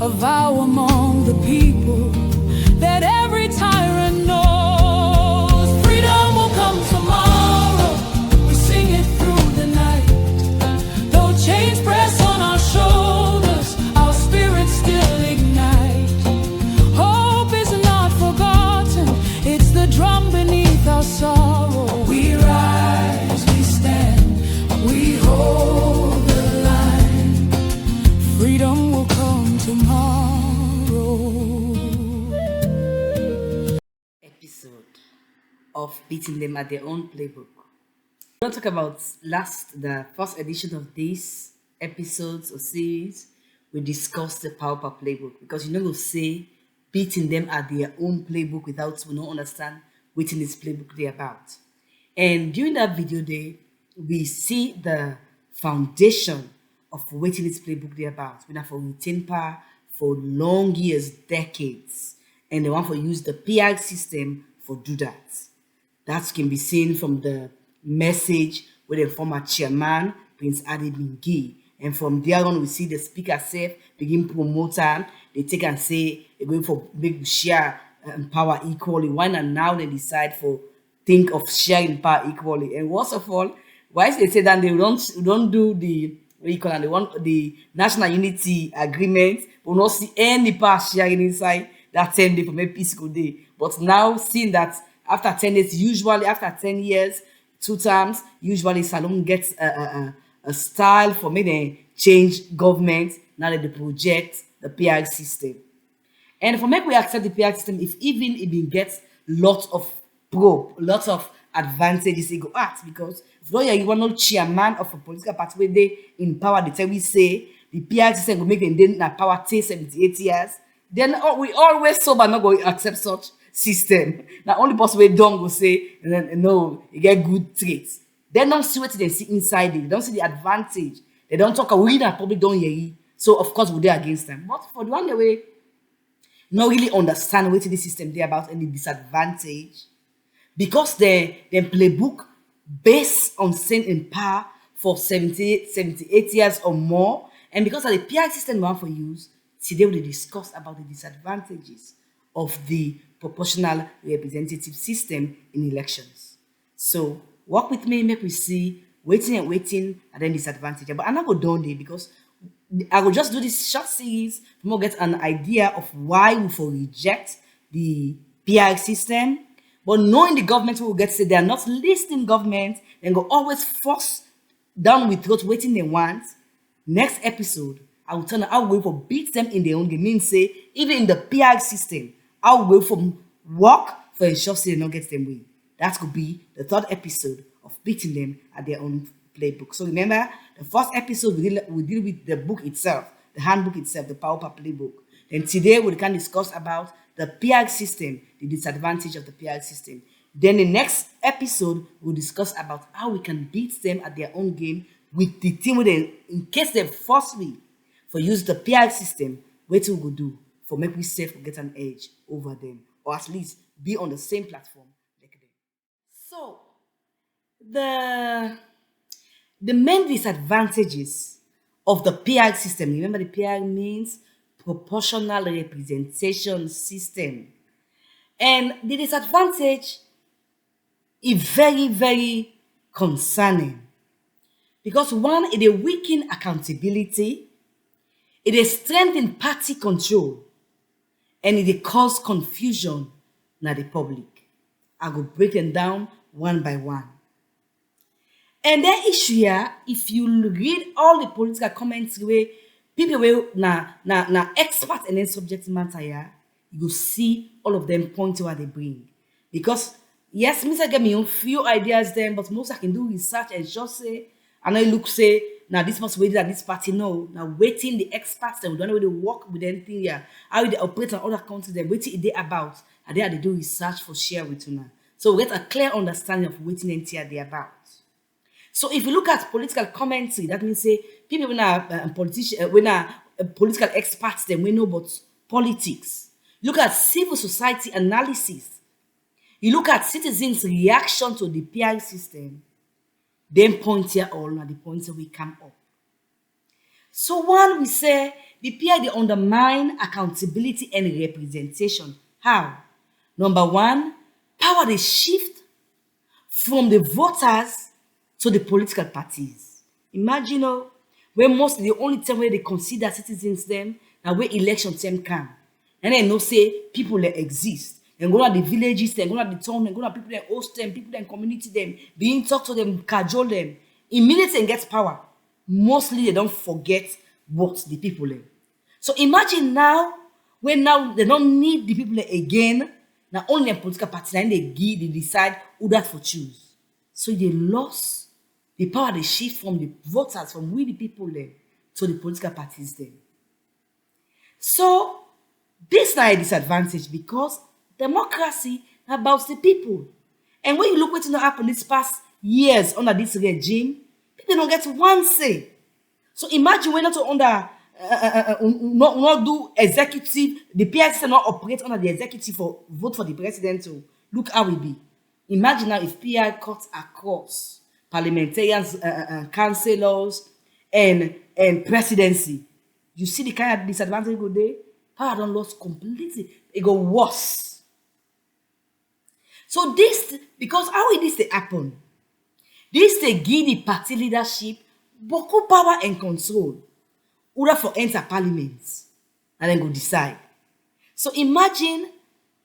a vow among the people that every tyrant knows freedom will come tomorrow. We sing it through the night. Though chains press on our shoulders, our spirits still ignite. Hope is not forgotten, it's the drum beneath our sorrow. We rise, we stand, we hold the line. Freedom will come tomorrow. Episode of beating them at their own playbook. We're going to talk about the first edition of this episodes or series. We discussed the Power Up playbook because we'll say beating them at their own playbook without we don't understand what in this playbook they're about. And during that video day, we see the foundation of what in this playbook they're about. We have for retain power for long years, decades, and they want to use the PR system for do that. That can be seen from the message with the former chairman, Prince Adebingi. And from there on, we see the speaker self begin promote am. They take and say they're going for big share power equally. Why not now they decide for think of sharing power equally? And worst of all, why is they say that they don't do the what you call it, they want the national unity agreement, but not see any power sharing inside that 10 day for maybe peaceful day. But now seeing that after 10 days, usually after 10 years, 2 terms, usually Salon gets a style for maybe change government. Now that they project the PR system. And for make we accept the PR system, if even it been gets lots of advantages it go at, because if you want no chairman of a political party where they in power, they tell we say the PR system will make them then power take 78 years, then we always sober not going to accept such system. Now only possible don't go say and then no, you get good traits. They don't see what they see inside it. They don't see the advantage. They don't talk we that probably don't hear. So of course we're against them. But for the one the way not really understand what the system they about any disadvantage, because they playbook based on staying in power for 78 years or more, and because of the PR system we want for use, today we discuss about the disadvantages of the proportional representative system in elections. So work with me, make we see waiting and then disadvantage. But I'm not going to do it because I will just do this short series to get an idea of why we will reject the PR system. But knowing the government will get say they are not listening government, then go always force down with what waiting they want. Next episode, I will turn out way for beat them in their own game. Means say even in the PR system, I will wait for work for ensure say they don't get them way. That could be the third episode of beating them at their own playbook. So remember, the first episode we deal with the book itself, the handbook itself, the Power Up playbook. Then today we can discuss about the PR system, the disadvantage of the PR system. Then the next episode we'll discuss about how we can beat them at their own game with the team with them in case they forcefully for use the PR system. What we will do for make we safe get an edge over them, or at least be on the same platform like them. So the main disadvantages of the PR system. Remember, the PR means proportional representation system. And the disadvantage is very, very concerning. Because one, it will weaken accountability, it will strengthen party control, and it will cause confusion in the public. I will break them down one by one. And that issue here, if you read all the political comments where people will na experts in any subject matter here, you will see all of them point to what they bring. Because yes, Mr. get me a few ideas then, but most I can do research and just say, and I look say, now this must wait at this party. No, now waiting the experts them, we don't know where they work with anything here. How they operate on other countries, then waiting they about, and they do research for share with you now. So we get a clear understanding of waiting and they about. So if you look at political commentary, that means say people when are politicians, when are political experts, then we know about politics. Look at civil society analysis. You look at citizens' reaction to the PR system. Then point here all at the points that we come up. So one, we say the PI they undermine accountability and representation. How? Number one, power they shift from the voters to the political parties. Imagine when most the only time where they consider citizens them and where election time come. And then no say people that exist. And go to the villages, then go to the town, and go to people that host them, people that community them, being talk to them, cajole them. Immediately and get power. Mostly they don't forget what the people them. So imagine now when now they don't need the people again. Now only a political party and they decide who that for choose. So they lost the power they shift from the voters, from we the people there, to the political parties then. So this is a disadvantage because democracy about the people. And when you look what's happened these past years under this regime, people don't get one say. So imagine when not under not do executive, the PI system not operate under the executive for vote for the president. So look how it be. Imagine now if PI cuts across parliamentarians, councillors, and presidency. You see the kind of disadvantage go there? Power don't lost completely. It go worse. So this, because how will this happen? This they give the party leadership beaucoup power and control. Order for enter parliament and then go decide. So imagine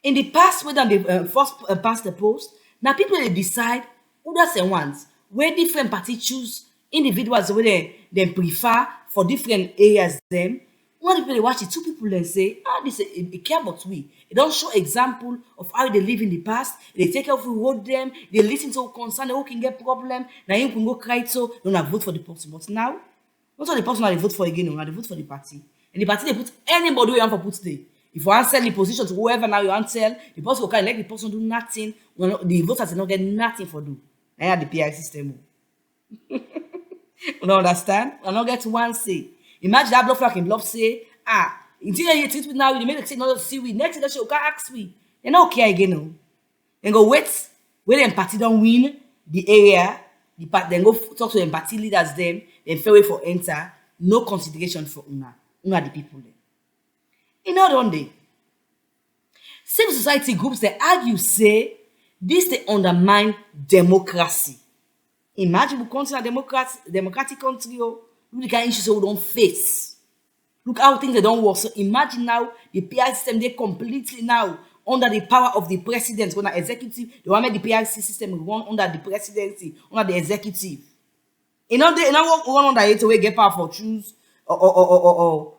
in the past when they first pass the post, now people they decide who does they want, where different parties choose individuals where they prefer for different areas them. One people they watch it, two people then say, this it care about we. It don't show example of how they live in the past. They take care of who road them, they listen to concern, who can get problem. Now you can go cry so don't have vote for the person. But now, not all the person they vote for again, they vote for the party. And the party they put anybody who you want for put there. If you want to sell the position to whoever now you want to sell, the person will let the person do nothing. Well, the voters will not get nothing for do. I have the PI system. You don't understand? I not get one say. Imagine that bluff like in bluff say, until you treat me now, you make say no see we next election, you can ask me. They not care again, no. Then go wait, when the party don't win the area, then go talk to the party leaders them, then fair way for enter, no consideration for una the people there. In other day, civil society groups they argue say this they undermine democracy. Imagine we consider democratic country. Look the kind of issues we don't face. Look how things they don't work. So imagine now the PI system they completely now under the power of the president. When the executive, they want to make the PIC system run under the presidency, under the executive. You know they now run under it to get power for choose or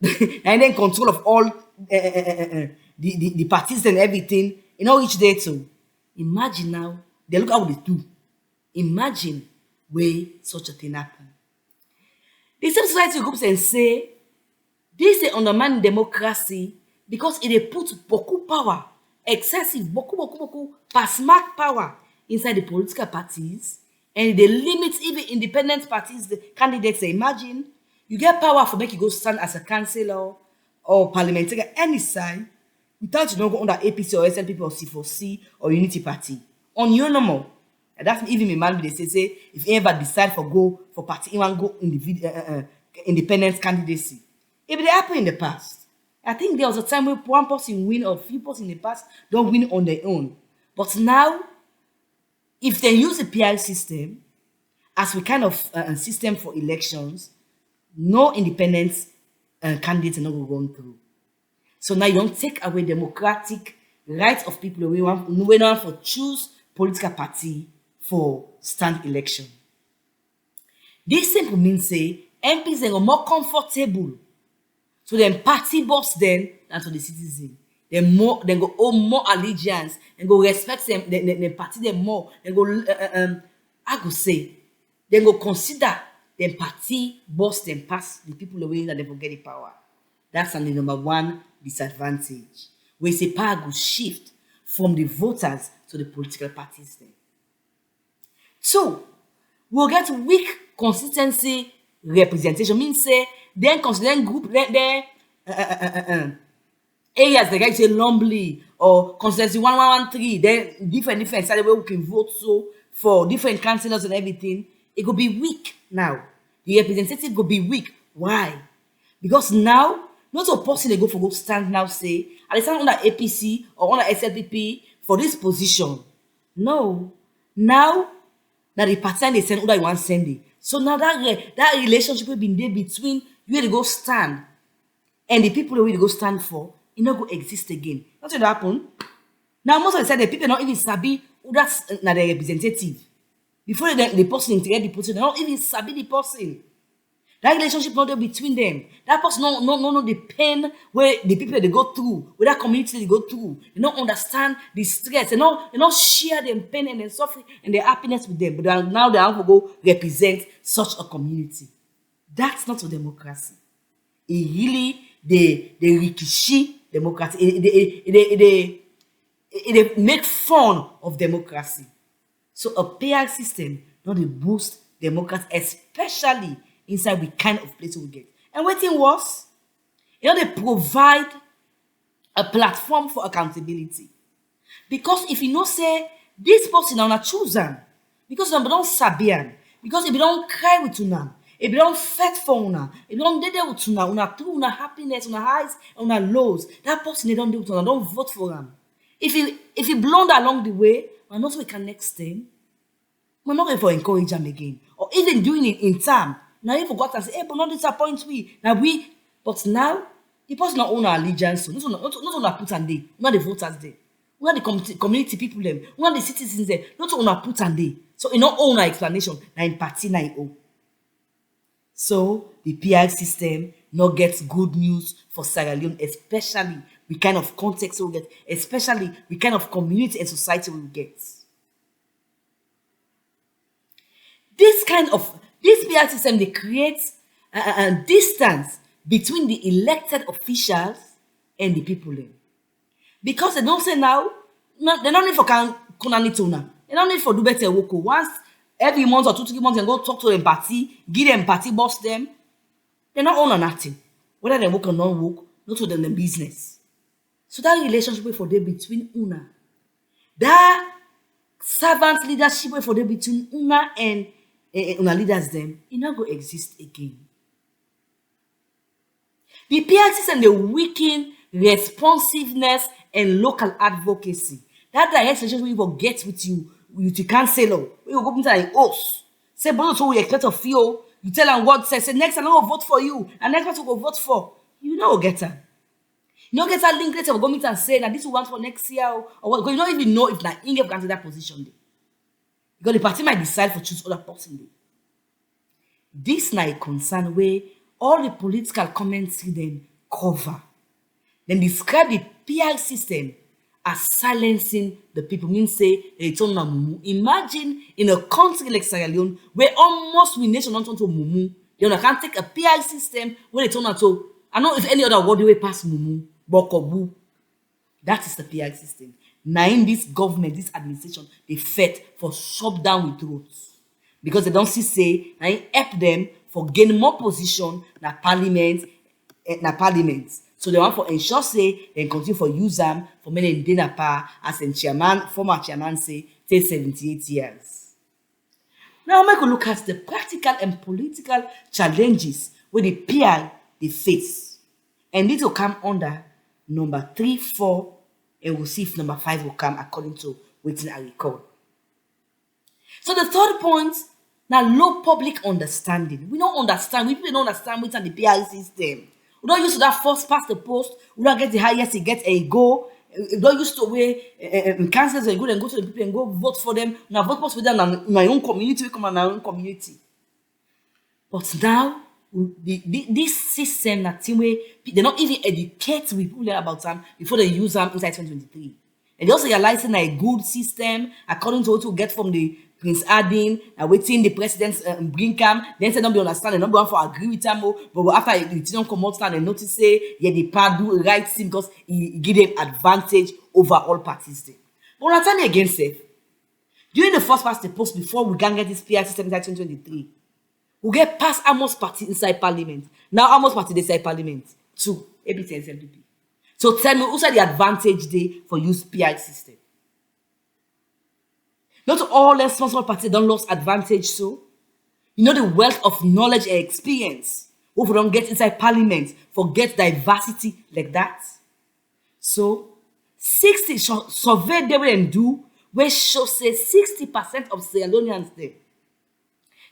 and then control of all the parties and everything. You know each day too. Imagine now they look how they do. Imagine where such a thing happen. The civil society groups and say this they undermine democracy because it they put beaucoup power, excessive, beaucoup, pass mark power inside the political parties, and they limit even independent parties, the candidates. Imagine you get power for make you go stand as a councillor or parliamentarian any side without you don't go under APC or SNPP or C4C or Unity Party. On your normal. And that's even my man they say if you ever decide for go for party, you want go independent candidacy. If it happened in the past, I think there was a time where one person win or few people in the past don't win on their own. But now, if they use the PI system as we kind of system for elections, no independent candidates are not going through. So now you don't take away democratic rights of people. We want for choose political party for stand election. This simply means say MPs are more comfortable to them party boss then than to the citizen. They go owe more allegiance and go respect them, they party them more. They go I go say they go consider them party boss them pass the people away that they will get the power. That's the number one disadvantage. Where say power go shift from the voters to the political parties then. So we'll get weak consistency representation. Means say then considering group then areas like I say Lumbly or consistency 1113, then different side where we can vote so for different councillors and everything. It could be weak now. The representative could be weak Why? Because now, not a person they go stand now say, I stand under APC or under SLPP for this position. No. Now, the party they send, other one send it. So now that relationship will be there between where they go stand and the people where they go stand for, it not go exist again. That's what happen. Now most of the time the people not even sabi who that's na the representative. Before the person integrate the person, they don't even sabi the person. That relationship not there between them. That person no the pain where the people they go through, where that community they go through. They don't understand the stress. They don't share their pain and their suffering and their happiness with them. But now they have to go represent such a community. That's not a democracy. It really the rikishi democracy. It make fun of democracy. So a PR system not a boost democracy, especially inside the kind of place we get. And what thing was, they provide a platform for accountability. Because if you know say this person now choose them, because they don't sabi am, because if you don't cry with una, if you don't fight for una, if you don't dey there with una through una happiness, una highs, una lows, that person they don't do with una, don't vote for them. If you blunder along the way, we're not we can next time. We're not going to encourage them again. Or even doing it in time. Now you forgot and say, hey, but not disappoint we. But now, the person not own our allegiance. Not on our put and day. Not the voters there. Not the community people them. Not the citizens there. Not on our put and day. So you not own our explanation. Now in party now in So the PR system not gets good news for Sierra Leone, especially the kind of context we get, especially the kind of community and society we get. This PR system, they create a distance between the elected officials and the people. Because they don't say now, they don't need for Konanitona. They don't need for do better work. Once every month or 2-3 months, they go talk to them party, give them party, boss them. They not own nothing. Whether they work or not work, not to them the business. So that relationship for them between una, that servant leadership for them between una and una leaders them, it not go exist again. The PR system they weaken responsiveness and local advocacy. That direct relationship we will get with you councillor. We will go into an host. Say, but so we expect of you. You tell them what say next time I will vote for you, and next person will vote for. You know get her. You don't get that link later, go meet and say that this will want for next year or what. Because you don't even know if like Inge can take that position there. Because the party might decide for choose other person there. This now a concern where all the political commentary then cover. Then describe the PR system as silencing the people. Mean say they turn na mumu. Imagine in a country like Sierra Leone where almost we nation don't turn to mumu. They can't take a PR system where they turn to. I don't know if any other word way pass mumu. Bokobu. That is the PR system. Now in this government, this administration, they fed for shut down with roads. Because they don't see say, now help them for gain more position na parliament. So they want for ensure say, they continue for use them for many in dinner power as in former chairman say, take 78 years. Now make a look at the practical and political challenges where the PR they face. And this will come under number 3, 4, and we'll see if number 5 will come according to waiting I recall. So the third point, now low public understanding. We don't understand, we people don't understand what's the PR system. We don't use to that first past the post, we don't get the highest, you get a go. We don't use to where councillors and go to the people and go vote for them. Now vote for them in my own community, we come in our own community. But now, this system that team way they not even educate people about them before they use them inside 2023. And they also realizing a good system according to what we get from the Prince Adin, waiting the president's bring come, then say don't be understand, and not be one for agree with them, but after the don't come out and notice say yeah the part do right thing because he give them advantage over all parties there. But when I tell you again, say during the first past the post before we can get this PR system inside 2023. We get past Amos party inside parliament. Now Amos party inside parliament. 2, APC and SLPP. So tell me, who's the advantage there for use PR system? Not all responsible parties don't lose advantage so. You know the wealth of knowledge and experience Who don't get inside parliament, forget diversity like that. So 60 survey they will do where show say 60% of Sierra Leoneans there.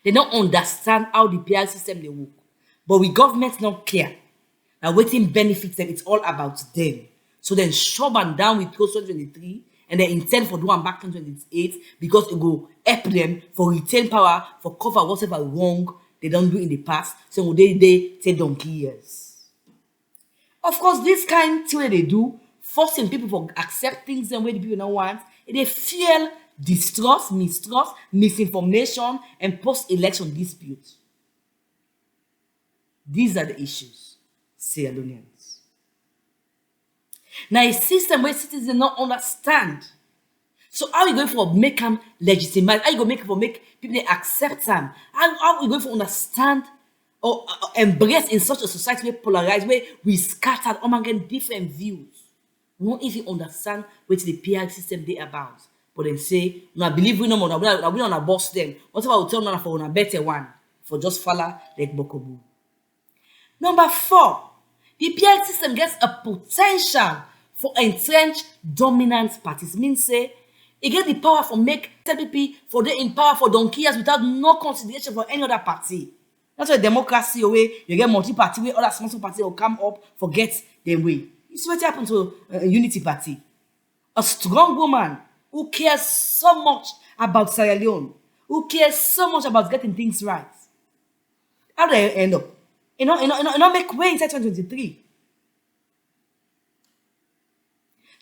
They don't understand how the PR system they work. But we government not care. Now waiting benefits them, it's all about them. So then shove and down with close 2023 and they intend for doing back in 2028 because it will help them for retain power, for cover whatever wrong they don't do in the past. So they take donkey years. Of course, this kind of thing they do, forcing people to accept things the way the people don't want, they fuel distrust, mistrust, misinformation, and post-election disputes. These are the issues, Sierra Leoneans. Now, a system where citizens do not understand. So how are you going for make them legitimate? How are you going to make people accept them? How are we going to understand or embrace in such a society where polarized, where we scattered among different views? We don't even understand what the PR system they about. But then say, no, I believe we no more, we don't boss them. Whatever we tell them for a better one, for just follow like Bokobu. Number 4, the PR system gets a potential for entrenched dominant parties. Means say, it gets the power for make TPP for the in power for donkey years without no consideration for any other party. That's why democracy away, you get multi-party where other small party will come up, forget them way. You see what happened to a unity party. A strong woman who cares so much about Sierra Leone, who cares so much about getting things right. How do they end up? You know, make way inside 2023.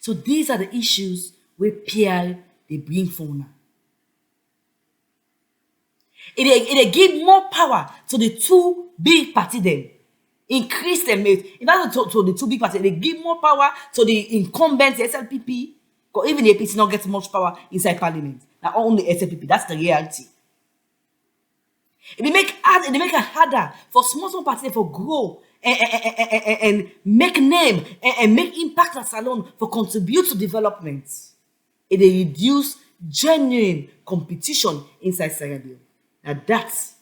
So these are the issues where PR they bring for now. It give more power to the two big party them. Increase them. In fact, to the two big parties, they give more power to the incumbents, the SLPP, because even the APC not get much power inside parliament. Now only SLPP, that's the reality. It make it harder for small parties for grow and make name and make impact as alone for contribute to development. It reduce genuine competition inside Sierra Leone. Now that's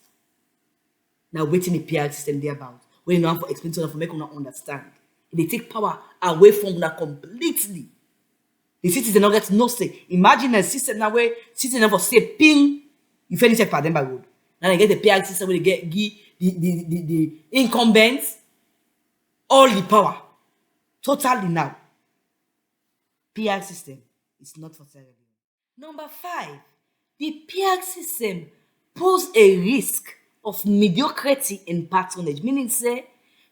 now waiting the PR system there about. When you know how to explain to them for make them understand. They take power away from that completely. The citizens don't get no say. Imagine a system now where citizens never say ping, you finish it for them by road. Now they get the PR system where they give the incumbents all the power. Totally now. PR system is not for Sierra Leone. Number 5, the PR system pose a risk of mediocrity and patronage. Meaning say,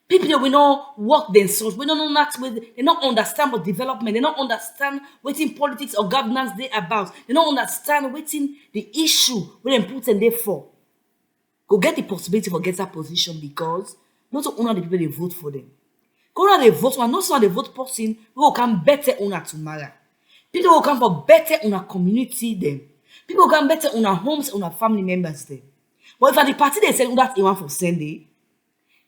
people that we not work themselves, we don't know that with, they don't understand what development, they don't understand what in politics or governance they about. They don't understand what in the issue where they put in there for. Go get the possibility for get that position because not only the people they vote for them. Go on they vote and not so they vote person who will come better on tomorrow. People will come for better on a community them. People will come better on our homes, on our family members them. But if at the party they said that they want for Sunday,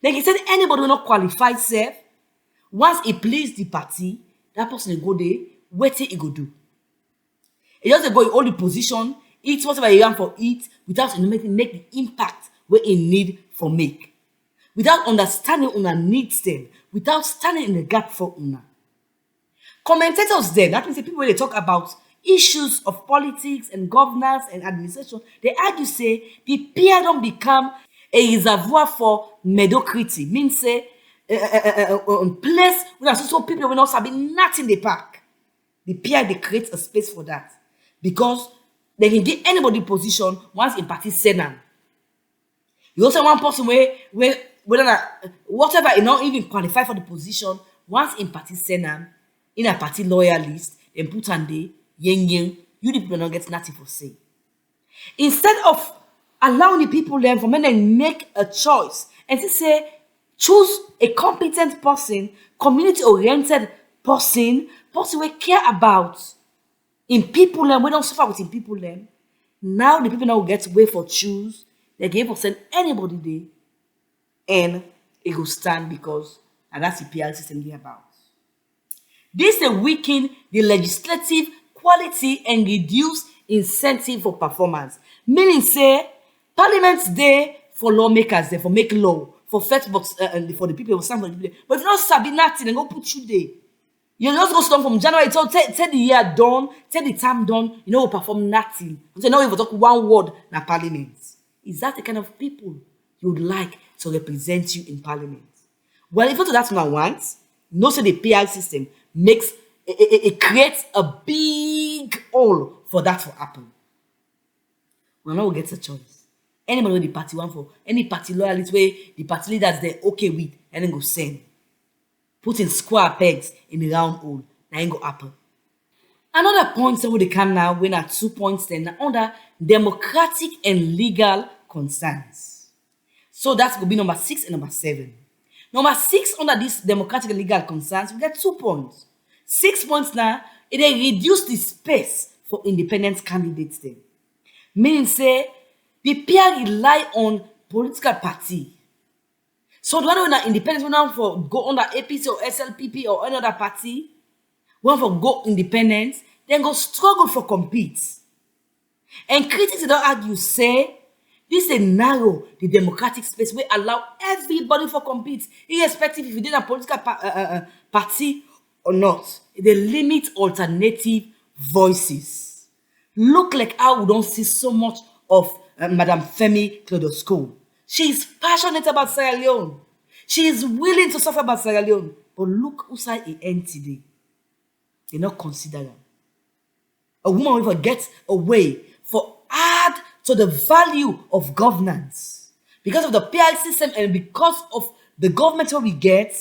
then he said anybody will not qualify self. Once he please the party, that person will go there, wait till he go do. He just go in all the position, eat whatever he want for eat, without make the impact where he need for make. Without understanding una needs them, without standing in the gap for una. Commentators then, that means the people when they talk about issues of politics and governance and administration, they argue say the PR don't become a reservoir for mediocrity. Means say place where so people will not sabi nothing in the park. The PR they create a space for that because they can give anybody position once in party senate. You also one person where whatever you not even qualify for the position once in party senate in a party loyalist then put on the you the people don't get nothing for say. Instead of allowing the people learn from when they make a choice and say choose a competent person, community-oriented person we care about in people learn, we don't suffer with in people learn. Now the people now get way for choose, they give us send anybody there and it will stand because and that's the PR system they about. This will weaken the legislative quality and reduce incentive for performance. Meaning say, parliament's there for lawmakers, there for make law, for first box and for the people who stand for the people. But if you don't sabi nothing, then go put you there. You just go stand from January till the year done, till the time done, you know, perform nothing. So now you talk one word na parliament. Is that the kind of people you would like to represent you in parliament? Well, if you to that one once, no say the PR system makes it creates a big hole for that to happen. Well, now we get a choice. Anybody with the party want for any party loyalist way the party leaders they're okay with, and then go send. Putting square pegs in the round hole, now ain't go happen. Another point that we come now, when at 2 points then under democratic and legal concerns. So that's going to be number 6 and number 7. Number 6 under this democratic and legal concerns, we get 2 points. 6 points now, it reduce the space for independent candidates then. Meaning say, the peer rely on political party. So the one when independent, we want for go under APC or SLPP or any other party, we want for go independent, then go struggle for compete. And critics don't argue, say, this is narrow the democratic space we allow everybody for compete, irrespective if you did a political party or not. They limit alternative voices. Look like how we don't see so much of Madam Femi Cleodosco. She is passionate about Sierra Leone. She is willing to suffer about Sierra Leone. But look who's at the end today. They not consider her. A woman will get a way for add to the value of governance. Because of the PI system and because of the government we get,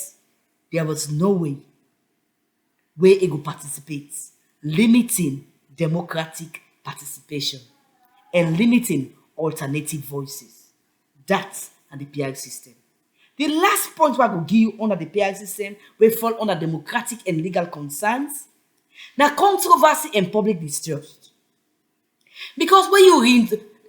there was no way where it will participate, limiting democratic participation and limiting alternative voices. That's the PI system. The last point I will give you under the PI system will fall under democratic and legal concerns. Now, controversy and public distrust. Because when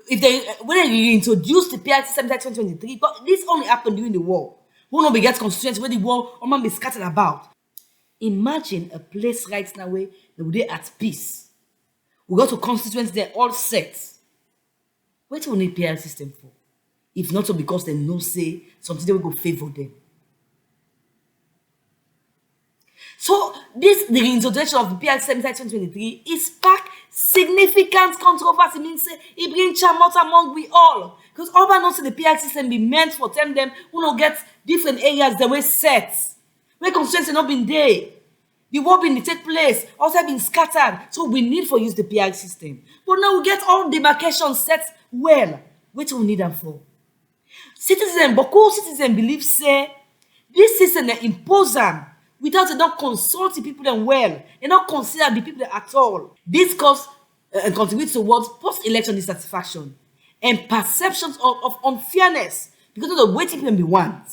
they reintroduce the PI system in 2023, but this only happened during the war. Who not get constituents where the war be scattered about. Imagine a place right now where they would be at peace. We go to constituents, they're all set. What do we need PI system for? If not so because they know say something they will go favor them. So the reintroduction of the PI system in 2023 is spark significant controversy. Means say it brings chamot among we all. Because all I know say the PI system be meant for them who don't get different areas the way set. Where constituency not been there. The war been take place, also been scattered. So we need for use the PI system. But now we get all demarcations set well. What do we need them for? Beaucoup citizens believe say this system they impose them without they don't consult the people them well. They don't consider the people at all. This cause and contributes towards post-election dissatisfaction and perceptions of unfairness because of the waiting people be want.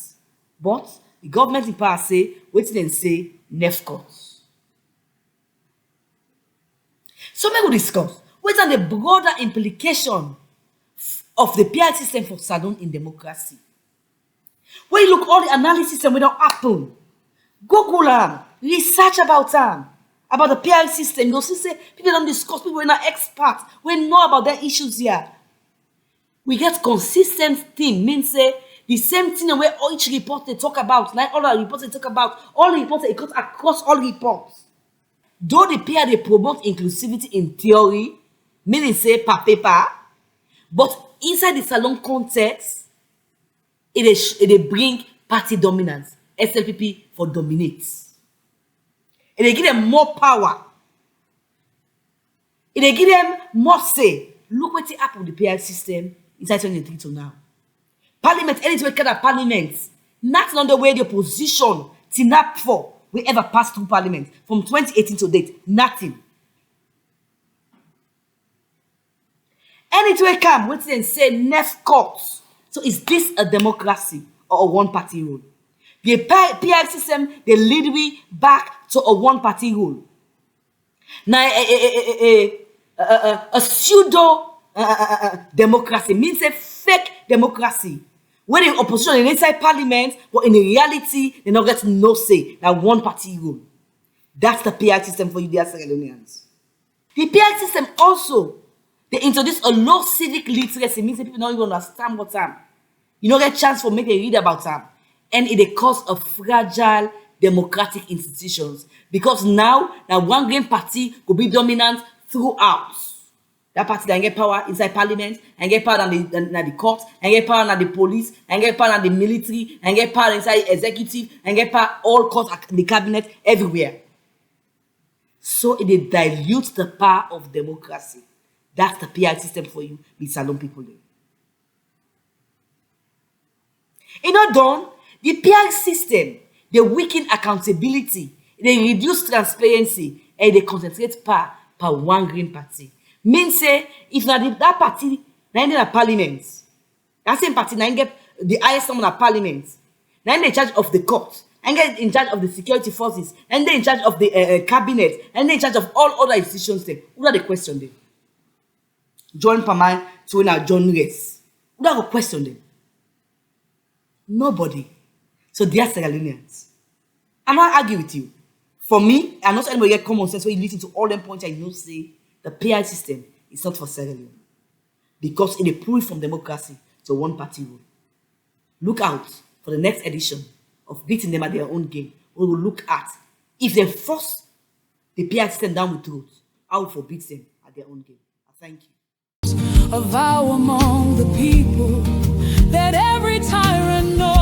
But the government in power say waiting and say nefcots. So we will discuss what are the broader implication of the PI system for Salon in democracy. When you look all the analysis and what don't happen, Google them, research about them, about the PI system. You'll see say people don't discuss, people are not experts. We know about their issues here. We get consistent thing, means say the same thing where each report they talk about, like all the reports they talk about, all the reports they cut across all reports. Though the PI they promote inclusivity in theory, meaning say per paper, but inside the Salon context, it bring party dominance. SLPP for dominates. It give them more power. It give them more say. Look what happened with the PI system inside 2023 to now. Parliament, anything kind of parliament, not on the way the opposition TNAP for we ever passed through parliament from 2018 to date. Nothing. Anything come, what they say, nef courts. So is this a democracy or a one-party rule? The PI system, they lead me back to a one-party rule. Now, a pseudo democracy means a fake democracy. When the opposition is inside parliament, but in reality, they don't get no say. That one-party rule. That's the PI system for you, dear Sierra Leoneans. The PI system also, they introduce a low civic literacy, means that people don't even understand what's up. You no get chance for make they read about them. And it a cause of fragile democratic institutions. Because now one green party could be dominant throughout. That party that get power inside parliament, and get power in the court, and get power in the police, and get power in the military, and get power inside executive, and get power all courts, the cabinet, everywhere. So it dilutes the power of democracy. That's the PI system for you, the Salon people. You know, done, the PI system, they weaken accountability, they reduce transparency, and they concentrate power per one green party. Means say, if not that party, now in the parliament, that same party now get the highest number of parliament, now in charge of the court, and get in charge of the security forces, and they in charge of the cabinet, and they in charge of all other institutions. There, who are the question them? John Paman to now John Race. Who are the question them? Nobody. So they are Sierra Leoneans. I'm not argue with you. For me, I'm not anybody get common sense when you listen to all them points I know say the PI system is not for Sierra Leone. Because it is proof from democracy to one party rule. Look out for the next edition of beating them at their own game. We will look at if they force the PI system down with truth, how to beat them at their own game. Thank you. A vow among the people that every tyrant knows.